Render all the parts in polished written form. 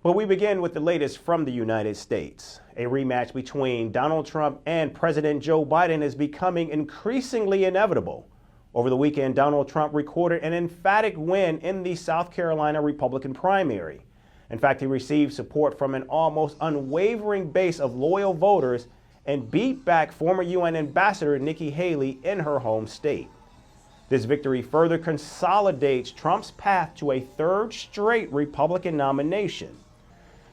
Well, we begin with the latest from the United States. A rematch between Donald Trump and President Joe Biden is becoming increasingly inevitable. Over the weekend, Donald Trump recorded an emphatic win in the South Carolina Republican primary. In fact, he received support from an almost unwavering base of loyal voters and beat back former UN Ambassador Nikki Haley in her home state. This victory further consolidates Trump's path to a third straight Republican nomination.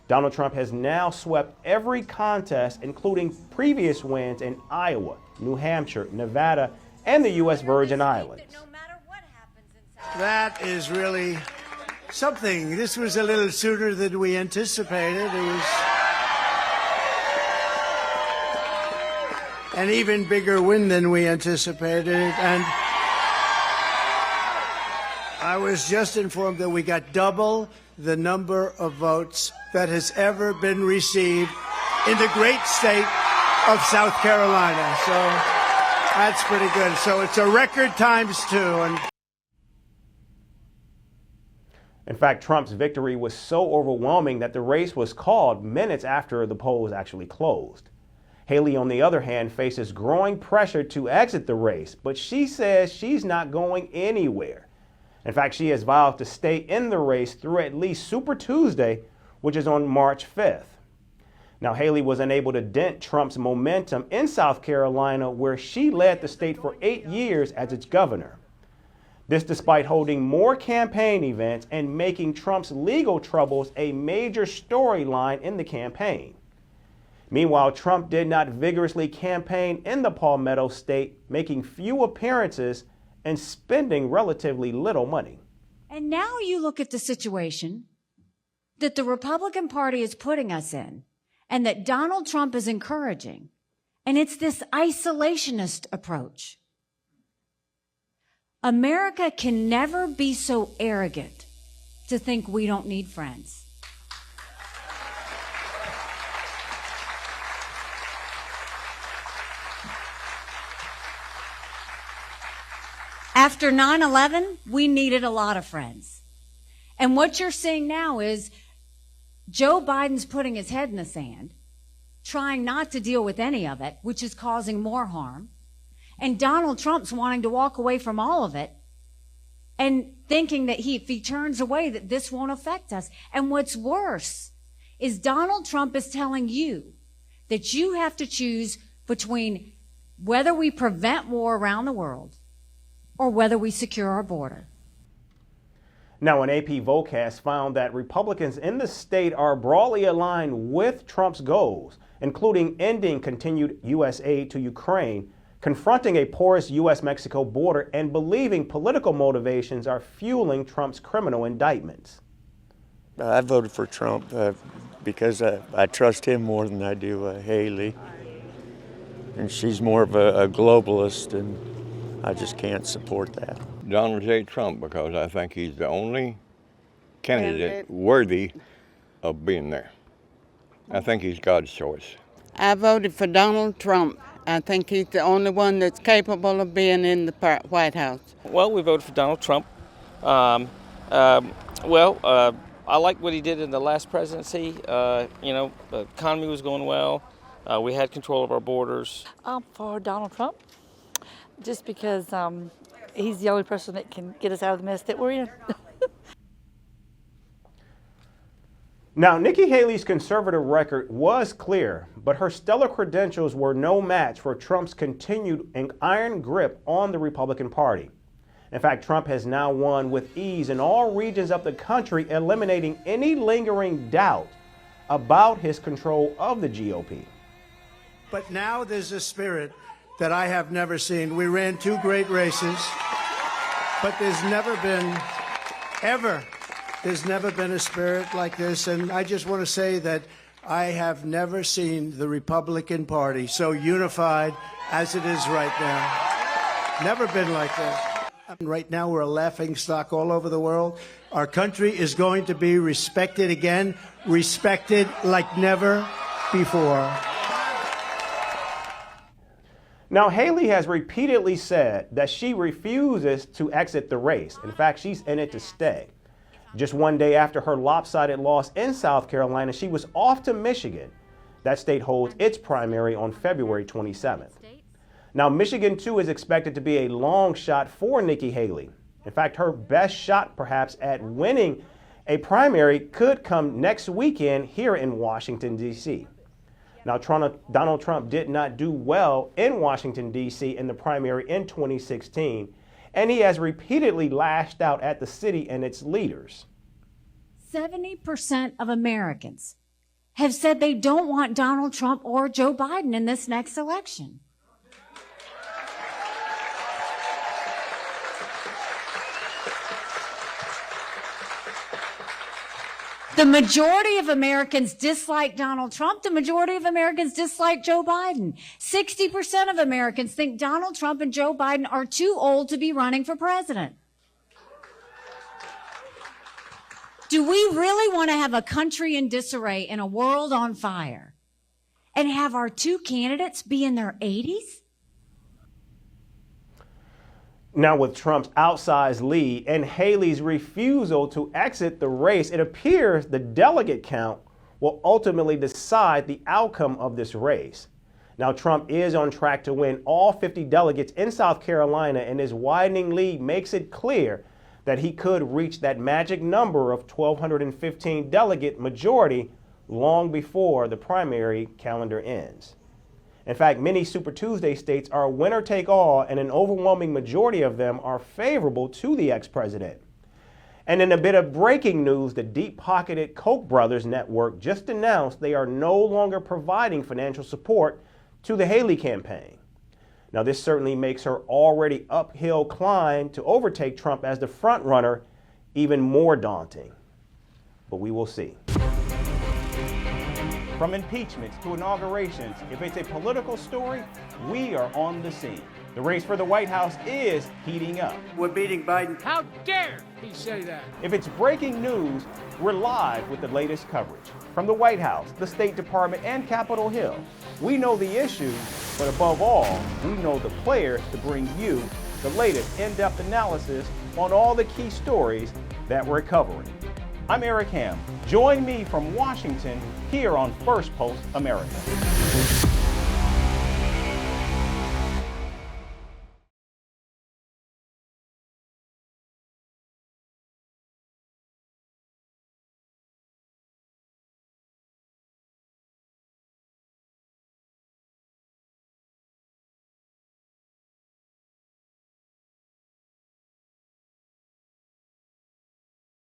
Donald Trump has now swept every contest, including previous wins in Iowa, New Hampshire, Nevada, and the U.S. Virgin Islands. That is really something. This was a little sooner than we anticipated. It was an even bigger win than we anticipated. And I was just informed that we got double the number of votes that has ever been received in the great state of South Carolina. So that's pretty good. So it's a record times two. And in fact, Trump's victory was so overwhelming that the race was called minutes after the polls actually closed. Haley, on the other hand, faces growing pressure to exit the race, but she says she's not going anywhere. In fact, she has vowed to stay in the race through at least Super Tuesday, which is on March 5th. Now, Haley was unable to dent Trump's momentum in South Carolina, where she led the state for 8 years as its governor. This despite holding more campaign events and making Trump's legal troubles a major storyline in the campaign. Meanwhile, Trump did not vigorously campaign in the Palmetto State, making few appearances and spending relatively little money. And now you look at the situation that the Republican Party is putting us in and that Donald Trump is encouraging, and it's this isolationist approach. America can never be so arrogant to think we don't need friends. After 9/11, we needed a lot of friends. And what you're seeing now is Joe Biden's putting his head in the sand, trying not to deal with any of it, which is causing more harm. And Donald Trump's wanting to walk away from all of it and thinking that if he turns away, that this won't affect us. And what's worse is Donald Trump is telling you that you have to choose between whether we prevent war around the world or whether we secure our border. Now, an AP Vocast found that Republicans in the state are broadly aligned with Trump's goals, including ending continued U.S. aid to Ukraine, confronting a porous U.S.-Mexico border, and believing political motivations are fueling Trump's criminal indictments. I voted for Trump because I trust him more than I do Haley. And she's more of a globalist, and I just can't support that. Donald J. Trump, because I think he's the only candidate worthy of being there. I think he's God's choice. I voted for Donald Trump. I think he's the only one that's capable of being in the White House. Well, we voted for Donald Trump. I like what he did in the last presidency. The economy was going well. We had control of our borders. For Donald Trump, just because he's the only person that can get us out of the mess that we're in. Now, Nikki Haley's conservative record was clear, but her stellar credentials were no match for Trump's continued iron grip on the Republican Party. In fact, Trump has now won with ease in all regions of the country, eliminating any lingering doubt about his control of the GOP. but now there's a spirit that I have never seen. We ran two great races, but there's never been a spirit like this. And I just want to say that I have never seen the Republican Party so unified as it is right now. Never been like this. Right now, we're a laughingstock all over the world. Our country is going to be respected again, respected like never before. Now, Haley has repeatedly said that she refuses to exit the race. In fact, she's in it to stay. Just one day after her lopsided loss in South Carolina, she was off to Michigan. That state holds its primary on February 27th. Now, Michigan, too, is expected to be a long shot for Nikki Haley. In fact, her best shot, perhaps, at winning a primary could come next weekend here in Washington, D.C. Now, Donald Trump did not do well in Washington, D.C. in the primary in 2016, and he has repeatedly lashed out at the city and its leaders. 70% of Americans have said they don't want Donald Trump or Joe Biden in this next election. The majority of Americans dislike Donald Trump. The majority of Americans dislike Joe Biden. 60% of Americans think Donald Trump and Joe Biden are too old to be running for president. Do we really want to have a country in disarray and a world on fire and have our two candidates be in their 80s? Now, with Trump's outsized lead and Haley's refusal to exit the race, it appears the delegate count will ultimately decide the outcome of this race. Now, Trump is on track to win all 50 delegates in South Carolina, and his widening lead makes it clear that he could reach that magic number of 1,215 delegate majority long before the primary calendar ends. In fact, many Super Tuesday states are winner take all, and an overwhelming majority of them are favorable to the ex-president. And in a bit of breaking news, the deep-pocketed Koch brothers network just announced they are no longer providing financial support to the Haley campaign. Now, this certainly makes her already uphill climb to overtake Trump as the front runner even more daunting. But we will see. From impeachments to inaugurations, if it's a political story, we are on the scene. The race for the White House is heating up. We're beating Biden. How dare he say that? If it's breaking news, we're live with the latest coverage. From the White House, the State Department, and Capitol Hill, we know the issues, but above all, we know the players to bring you the latest in-depth analysis on all the key stories that we're covering. I'm Eric Ham. Join me from Washington here on Firstpost America.